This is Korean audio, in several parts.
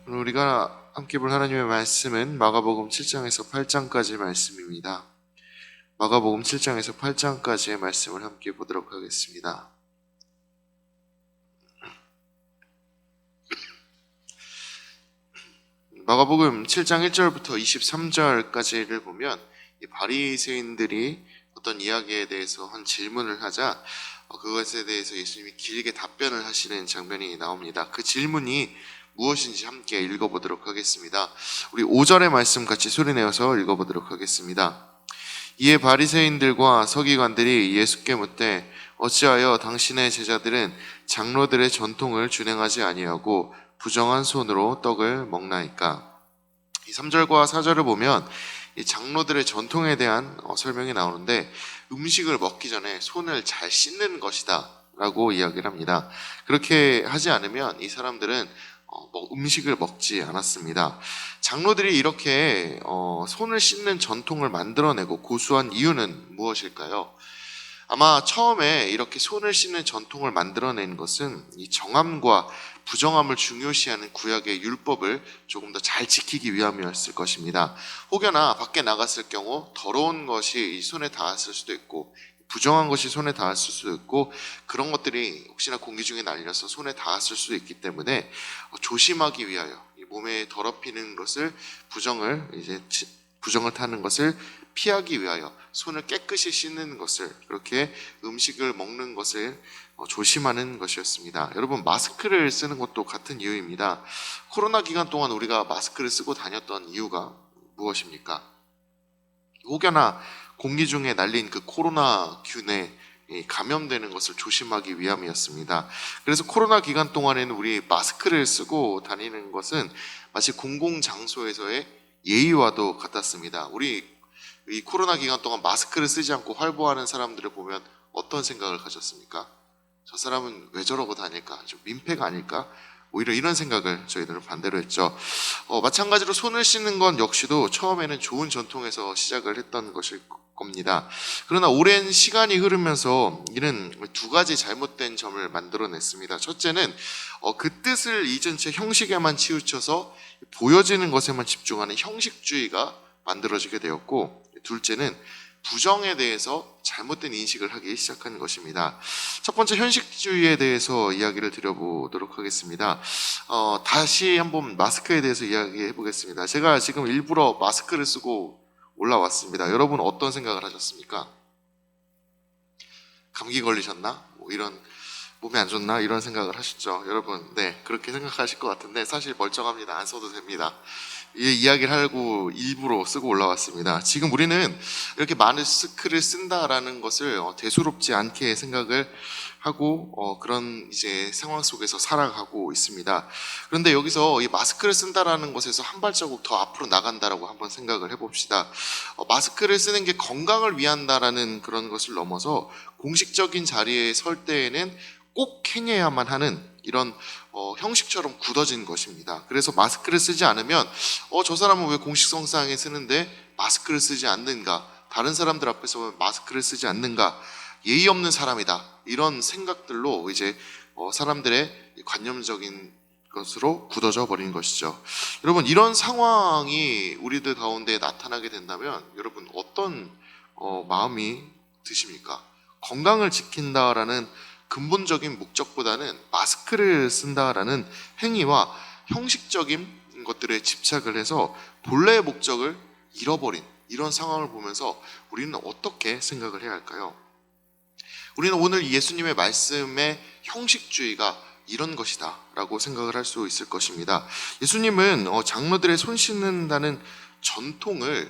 오늘 우리가 함께 볼 하나님의 말씀은 마가복음 7장에서 8장까지 말씀입니다. 마가복음 7장에서 8장까지의 말씀을 함께 보도록 하겠습니다. 마가복음 7장 1절부터 23절까지를 보면 이 바리새인들이 어떤 이야기에 대해서 한 질문을 하자 그것에 대해서 예수님이 길게 답변을 하시는 장면이 나옵니다. 그 질문이 무엇인지 함께 읽어보도록 하겠습니다. 우리 5절의 말씀 같이 소리내어서 읽어보도록 하겠습니다. 이에 바리새인들과 서기관들이 예수께 묻되 어찌하여 당신의 제자들은 장로들의 전통을 준행하지 아니하고 부정한 손으로 떡을 먹나이까? 이 3절과 4절을 보면 이 장로들의 전통에 대한 설명이 나오는데 음식을 먹기 전에 손을 잘 씻는 것이다 라고 이야기를 합니다. 그렇게 하지 않으면 이 사람들은 음식을 먹지 않았습니다. 장로들이 이렇게 손을 씻는 전통을 만들어내고 고수한 이유는 무엇일까요? 아마 처음에 이렇게 손을 씻는 전통을 만들어낸 것은 이 정함과 부정함을 중요시하는 구약의 율법을 조금 더 잘 지키기 위함이었을 것입니다. 혹여나 밖에 나갔을 경우 더러운 것이 이 손에 닿았을 수도 있고 부정한 것이 손에 닿았을 수도 있고 그런 것들이 혹시나 공기 중에 날려서 손에 닿았을 수도 있기 때문에 조심하기 위하여 이 몸에 더럽히는 것을 부정을 타는 것을 피하기 위하여 손을 깨끗이 씻는 것을 그렇게 음식을 먹는 것을 조심하는 것이었습니다. 여러분 마스크를 쓰는 것도 같은 이유입니다. 코로나 기간 동안 우리가 마스크를 쓰고 다녔던 이유가 무엇입니까? 혹여나 공기 중에 날린 그 코로나균에 감염되는 것을 조심하기 위함이었습니다. 그래서 코로나 기간 동안에는 우리 마스크를 쓰고 다니는 것은 마치 공공장소에서의 예의와도 같았습니다. 우리 이 코로나 기간 동안 마스크를 쓰지 않고 활보하는 사람들을 보면 어떤 생각을 가졌습니까? 저 사람은 왜 저러고 다닐까? 좀 민폐가 아닐까? 오히려 이런 생각을 저희들은 반대로 했죠. 마찬가지로 손을 씻는 건 역시도 처음에는 좋은 전통에서 시작을 했던 것일 겁니다. 그러나 오랜 시간이 흐르면서 이는 두 가지 잘못된 점을 만들어냈습니다. 첫째는 그 뜻을 잊은 채 형식에만 치우쳐서 보여지는 것에만 집중하는 형식주의가 만들어지게 되었고, 둘째는 부정에 대해서 잘못된 인식을 하기 시작한 것입니다. 첫 번째 형식주의에 대해서 이야기를 드려보도록 하겠습니다. 다시 한번 마스크에 대해서 이야기해 보겠습니다. 제가 지금 일부러 마스크를 쓰고 올라왔습니다. 여러분 어떤 생각을 하셨습니까? 감기 걸리셨나? 뭐 이런 몸이 안 좋나? 이런 생각을 하셨죠. 여러분 네 그렇게 생각하실 것 같은데 사실 멀쩡합니다. 안 써도 됩니다. 이 이야기를 하고 일부러 쓰고 올라왔습니다. 지금 우리는 이렇게 마스크를 쓴다라는 것을 대수롭지 않게 생각을 하고 그런 이제 상황 속에서 살아가고 있습니다. 그런데 여기서 이 마스크를 쓴다라는 것에서 한 발자국 더 앞으로 나간다라고 한번 생각을 해봅시다. 마스크를 쓰는 게 건강을 위한다라는 그런 것을 넘어서 공식적인 자리에 설 때에는 꼭 행해야만 하는 이런 형식처럼 굳어진 것입니다. 그래서 마스크를 쓰지 않으면 저 사람은 왜 공식성상에 쓰는데 마스크를 쓰지 않는가? 다른 사람들 앞에서 왜 마스크를 쓰지 않는가? 예의 없는 사람이다. 이런 생각들로 이제 사람들의 관념적인 것으로 굳어져 버린 것이죠. 여러분 이런 상황이 우리들 가운데 나타나게 된다면 여러분 어떤 마음이 드십니까? 건강을 지킨다라는 근본적인 목적보다는 마스크를 쓴다라는 행위와 형식적인 것들에 집착을 해서 본래의 목적을 잃어버린 이런 상황을 보면서 우리는 어떻게 생각을 해야 할까요? 우리는 오늘 예수님의 말씀의 형식주의가 이런 것이다 라고 생각을 할 수 있을 것입니다. 예수님은 장로들의 손 씻는다는 전통이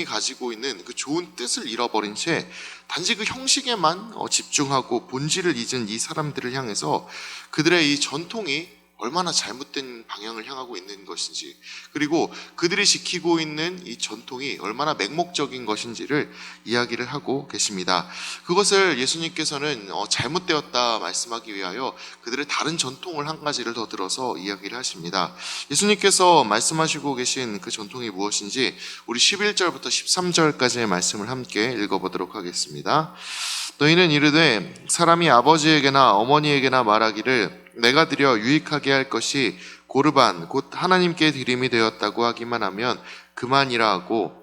가지고 있는 그 좋은 뜻을 잃어버린 채 단지 그 형식에만 집중하고 본질을 잊은 이 사람들을 향해서 그들의 이 전통이 얼마나 잘못된 방향을 향하고 있는 것인지, 그리고 그들이 지키고 있는 이 전통이 얼마나 맹목적인 것인지를 이야기를 하고 계십니다. 그것을 예수님께서는 잘못되었다 말씀하기 위하여 그들의 다른 전통을 한 가지를 더 들어서 이야기를 하십니다. 예수님께서 말씀하시고 계신 그 전통이 무엇인지 우리 11절부터 13절까지의 말씀을 함께 읽어보도록 하겠습니다. 너희는 이르되 사람이 아버지에게나 어머니에게나 말하기를 내가 드려 유익하게 할 것이 고르반 곧 하나님께 드림이 되었다고 하기만 하면 그만이라 하고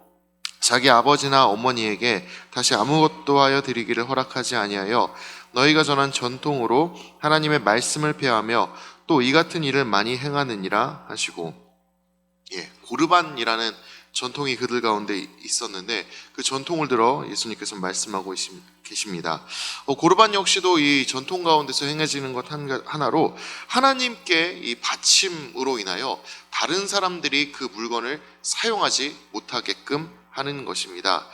자기 아버지나 어머니에게 다시 아무것도 하여 드리기를 허락하지 아니하여 너희가 전한 전통으로 하나님의 말씀을 폐하며 또 이 같은 일을 많이 행하느니라 하시고, 고르반이라는 전통이 그들 가운데 있었는데 그 전통을 들어 예수님께서 말씀하고 계십니다. 고르반 역시도 이 전통 가운데서 행해지는 것 하나로 하나님께 이 바침으로 인하여 다른 사람들이 그 물건을 사용하지 못하게끔 하는 것입니다.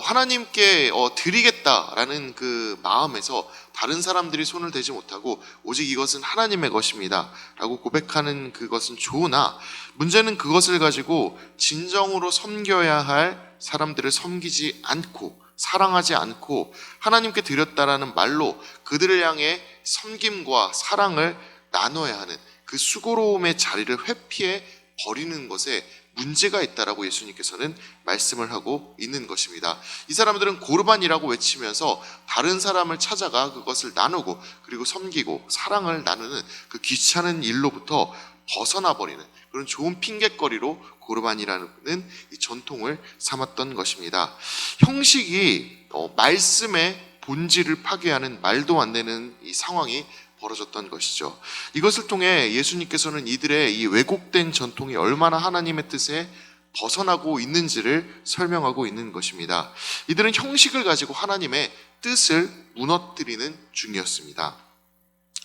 하나님께 드리겠다라는 그 마음에서 다른 사람들이 손을 대지 못하고 오직 이것은 하나님의 것입니다 라고 고백하는 그것은 좋으나, 문제는 그것을 가지고 진정으로 섬겨야 할 사람들을 섬기지 않고 사랑하지 않고 하나님께 드렸다라는 말로 그들을 향해 섬김과 사랑을 나눠야 하는 그 수고로움의 자리를 회피해 버리는 것에 문제가 있다라고 예수님께서는 말씀을 하고 있는 것입니다. 이 사람들은 고르반이라고 외치면서 다른 사람을 찾아가 그것을 나누고 그리고 섬기고 사랑을 나누는 그 귀찮은 일로부터 벗어나 버리는 그런 좋은 핑곗거리로 고르반이라는 이 전통을 삼았던 것입니다. 형식이 말씀의 본질을 파괴하는 말도 안 되는 이 상황이 벌어졌던 것이죠. 이것을 통해 예수님께서는 이들의 이 왜곡된 전통이 얼마나 하나님의 뜻에 벗어나고 있는지를 설명하고 있는 것입니다. 이들은 형식을 가지고 하나님의 뜻을 무너뜨리는 중이었습니다.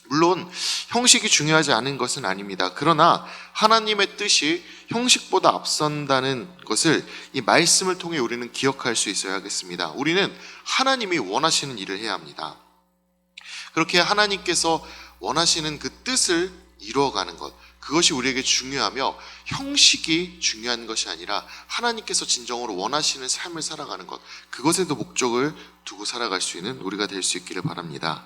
물론 형식이 중요하지 않은 것은 아닙니다. 그러나 하나님의 뜻이 형식보다 앞선다는 것을 이 말씀을 통해 우리는 기억할 수 있어야겠습니다. 우리는 하나님이 원하시는 일을 해야 합니다. 그렇게 하나님께서 원하시는 그 뜻을 이루어가는 것, 그것이 우리에게 중요하며 형식이 중요한 것이 아니라 하나님께서 진정으로 원하시는 삶을 살아가는 것, 그것에도 목적을 두고 살아갈 수 있는 우리가 될 수 있기를 바랍니다.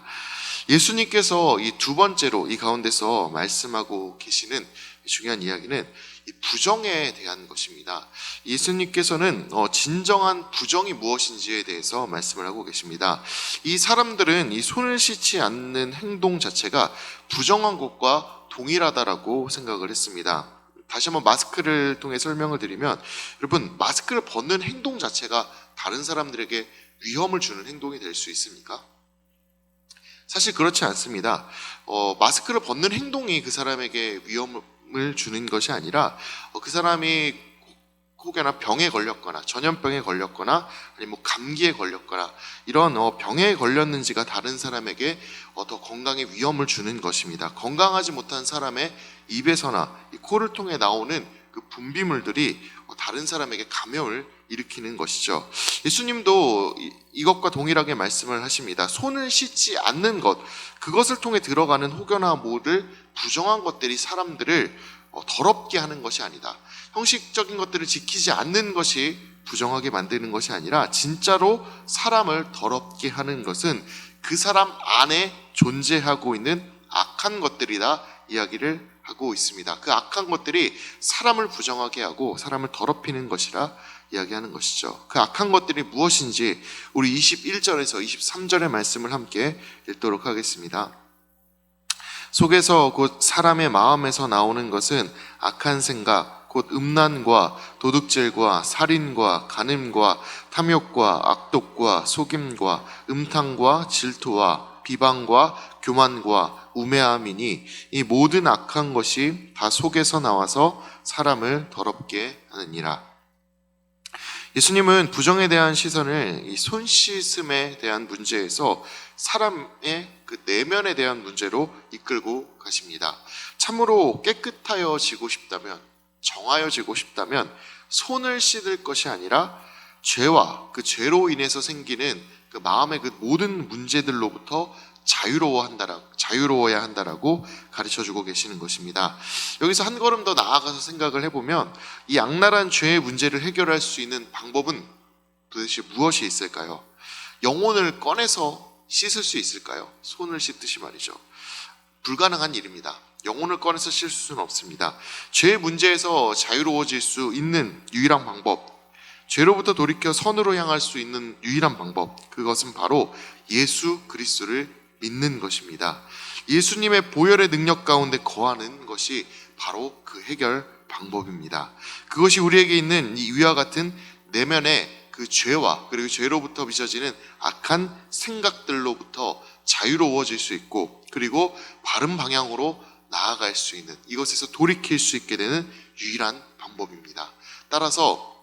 예수님께서 이 두 번째로 이 가운데서 말씀하고 계시는 중요한 이야기는 이 부정에 대한 것입니다. 예수님께서는 진정한 부정이 무엇인지에 대해서 말씀을 하고 계십니다. 이 사람들은 이 손을 씻지 않는 행동 자체가 부정한 것과 동일하다라고 생각을 했습니다. 다시 한번 마스크를 통해 설명을 드리면, 여러분, 마스크를 벗는 행동 자체가 다른 사람들에게 위험을 주는 행동이 될 수 있습니까? 사실 그렇지 않습니다. 마스크를 벗는 행동이 그 사람에게 위험을 주는 것이 아니라 그 사람이 혹여나 병에 걸렸거나 전염병에 걸렸거나 아니면 감기에 걸렸거나 이런 병에 걸렸는지가 다른 사람에게 더 건강에 위험을 주는 것입니다. 건강하지 못한 사람의 입에서나 이 코를 통해 나오는 그 분비물들이 다른 사람에게 감염을 일으키는 것이죠. 예수님도 이것과 동일하게 말씀을 하십니다. 손을 씻지 않는 것, 그것을 통해 들어가는 혹여나 모를 부정한 것들이 사람들을 더럽게 하는 것이 아니다. 형식적인 것들을 지키지 않는 것이 부정하게 만드는 것이 아니라 진짜로 사람을 더럽게 하는 것은 그 사람 안에 존재하고 있는 악한 것들이다 이야기를 하고 있습니다. 그 악한 것들이 사람을 부정하게 하고 사람을 더럽히는 것이라 이야기하는 것이죠. 그 악한 것들이 무엇인지 우리 21절에서 23절의 말씀을 함께 읽도록 하겠습니다. 속에서 곧 사람의 마음에서 나오는 것은 악한 생각, 곧 음란과 도둑질과 살인과 간음과 탐욕과 악독과 속임과 음탕과 질투와 비방과 교만과 우매함이니 이 모든 악한 것이 다 속에서 나와서 사람을 더럽게 하느니라. 예수님은 부정에 대한 시선을 이 손 씻음에 대한 문제에서 사람의 그 내면에 대한 문제로 이끌고 가십니다. 참으로 깨끗하여지고 싶다면, 정하여지고 싶다면 손을 씻을 것이 아니라 죄와 그 죄로 인해서 생기는 그 마음의 그 모든 문제들로부터 자유로워야 한다라고 가르쳐주고 계시는 것입니다. 여기서 한 걸음 더 나아가서 생각을 해보면 이 악랄한 죄의 문제를 해결할 수 있는 방법은 도대체 무엇이 있을까요? 영혼을 꺼내서 씻을 수 있을까요? 손을 씻듯이 말이죠. 불가능한 일입니다. 영혼을 꺼내서 씻을 수는 없습니다. 죄의 문제에서 자유로워질 수 있는 유일한 방법, 죄로부터 돌이켜 선으로 향할 수 있는 유일한 방법, 그것은 바로 예수 그리스도를 믿는 것입니다. 예수님의 보혈의 능력 가운데 거하는 것이 바로 그 해결 방법입니다. 그것이 우리에게 있는 이 위와 같은 내면의 그 죄와 그리고 죄로부터 빚어지는 악한 생각들로부터 자유로워질 수 있고, 그리고 바른 방향으로 나아갈 수 있는, 이것에서 돌이킬 수 있게 되는 유일한 방법입니다. 따라서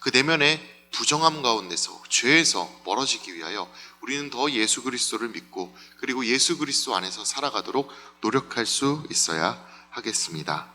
그 내면의 부정함 가운데서, 죄에서 멀어지기 위하여 우리는 더 예수 그리스도를 믿고 그리고 예수 그리스도 안에서 살아가도록 노력할 수 있어야 하겠습니다.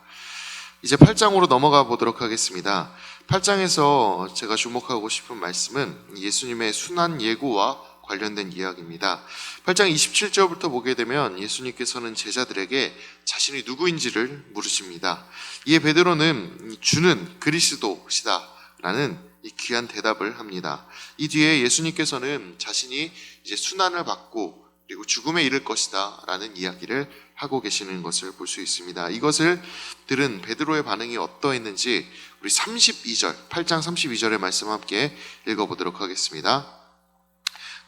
이제 8장으로 넘어가 보도록 하겠습니다. 8장에서 제가 주목하고 싶은 말씀은 예수님의 순환 예고와 관련된 이야기입니다. 8장 27절부터 보게 되면 예수님께서는 제자들에게 자신이 누구인지를 물으십니다. 이에 베드로는 주는 그리스도시다 라는 이 귀한 대답을 합니다. 이 뒤에 예수님께서는 자신이 이제 순환을 받고 그리고 죽음에 이를 것이다 라는 이야기를 하고 계시는 것을 볼 수 있습니다. 이것을 들은 베드로의 반응이 어떠했는지 우리 32절, 8장 32절의 말씀 함께 읽어보도록 하겠습니다.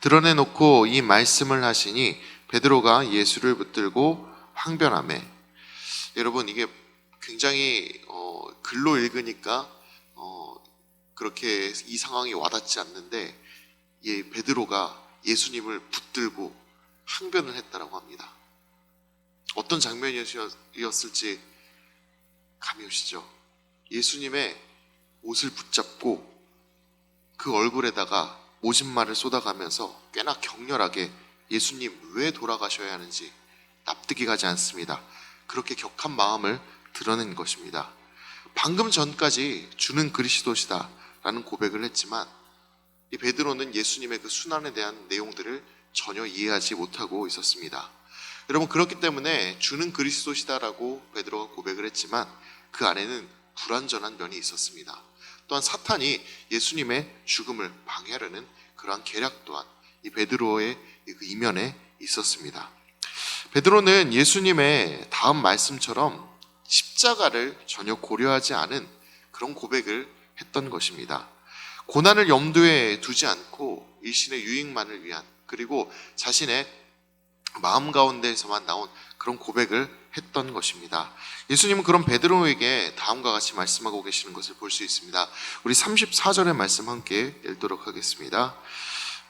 드러내놓고 이 말씀을 하시니 베드로가 예수를 붙들고 항변하매. 여러분, 이게 굉장히 글로 읽으니까 그렇게 이 상황이 와닿지 않는데, 이 베드로가 예수님을 붙들고 항변을 했다라고 합니다. 어떤 장면이었을지 감이 오시죠? 예수님의 옷을 붙잡고 그 얼굴에다가 모진말을 쏟아가면서 꽤나 격렬하게 예수님 왜 돌아가셔야 하는지 납득이 가지 않습니다. 그렇게 격한 마음을 드러낸 것입니다. 방금 전까지 주는 그리스도시다 라는 고백을 했지만 이 베드로는 예수님의 그 순환에 대한 내용들을 전혀 이해하지 못하고 있었습니다. 여러분, 그렇기 때문에 주는 그리스도시다라고 베드로가 고백을 했지만 그 안에는 불완전한 면이 있었습니다. 또한 사탄이 예수님의 죽음을 방해하려는 그러한 계략 또한 이 베드로의 그 이면에 있었습니다. 베드로는 예수님의 다음 말씀처럼 십자가를 전혀 고려하지 않은 그런 고백을 했던 것입니다. 고난을 염두에 두지 않고 일신의 유익만을 위한, 그리고 자신의 마음 가운데에서만 나온 그런 고백을 했던 것입니다. 예수님은 그런 베드로에게 다음과 같이 말씀하고 계시는 것을 볼 수 있습니다. 우리 34절의 말씀 함께 읽도록 하겠습니다.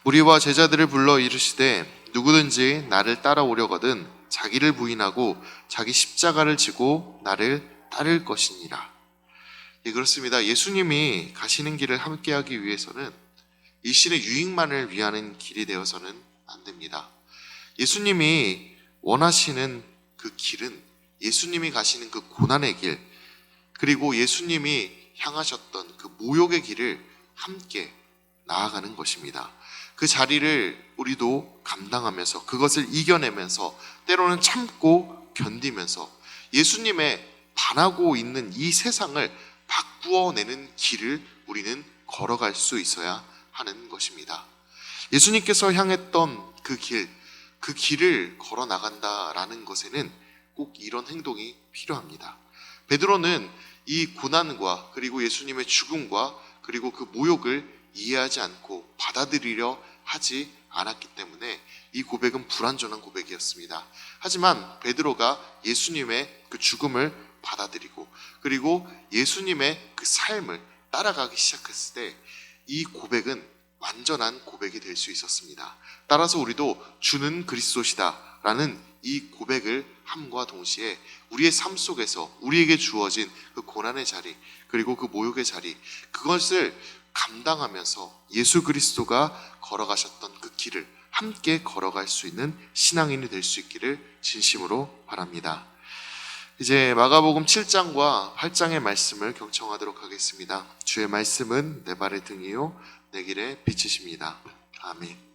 무리와 제자들을 불러 이르시되 누구든지 나를 따라오려거든 자기를 부인하고 자기 십자가를 지고 나를 따를 것이니라. 예, 그렇습니다. 예수님이 가시는 길을 함께하기 위해서는 일신의 유익만을 위하는 길이 되어서는 안 됩니다. 예수님이 원하시는 그 길은 예수님이 가시는 그 고난의 길, 그리고 예수님이 향하셨던 그 모욕의 길을 함께 나아가는 것입니다. 그 자리를 우리도 감당하면서, 그것을 이겨내면서, 때로는 참고 견디면서 예수님의 반하고 있는 이 세상을 바꾸어내는 길을 우리는 걸어갈 수 있어야 하는 것입니다. 예수님께서 향했던 그 길을 걸어 나간다라는 것에는 꼭 이런 행동이 필요합니다. 베드로는 이 고난과 그리고 예수님의 죽음과 그리고 그 모욕을 이해하지 않고 받아들이려 하지 않았기 때문에 이 고백은 불완전한 고백이었습니다. 하지만 베드로가 예수님의 그 죽음을 받아들이고 그리고 예수님의 그 삶을 따라가기 시작했을 때 이 고백은 완전한 고백이 될 수 있었습니다. 따라서 우리도 주는 그리스도시다 라는 이 고백을 함과 동시에 우리의 삶 속에서 우리에게 주어진 그 고난의 자리, 그리고 그 모욕의 자리, 그것을 감당하면서 예수 그리스도가 걸어가셨던 그 길을 함께 걸어갈 수 있는 신앙인이 될 수 있기를 진심으로 바랍니다. 이제 마가복음 7장과 8장의 말씀을 경청하도록 하겠습니다. 주의 말씀은 내 발의 등이요 내 길의 빛이십니다. 아멘.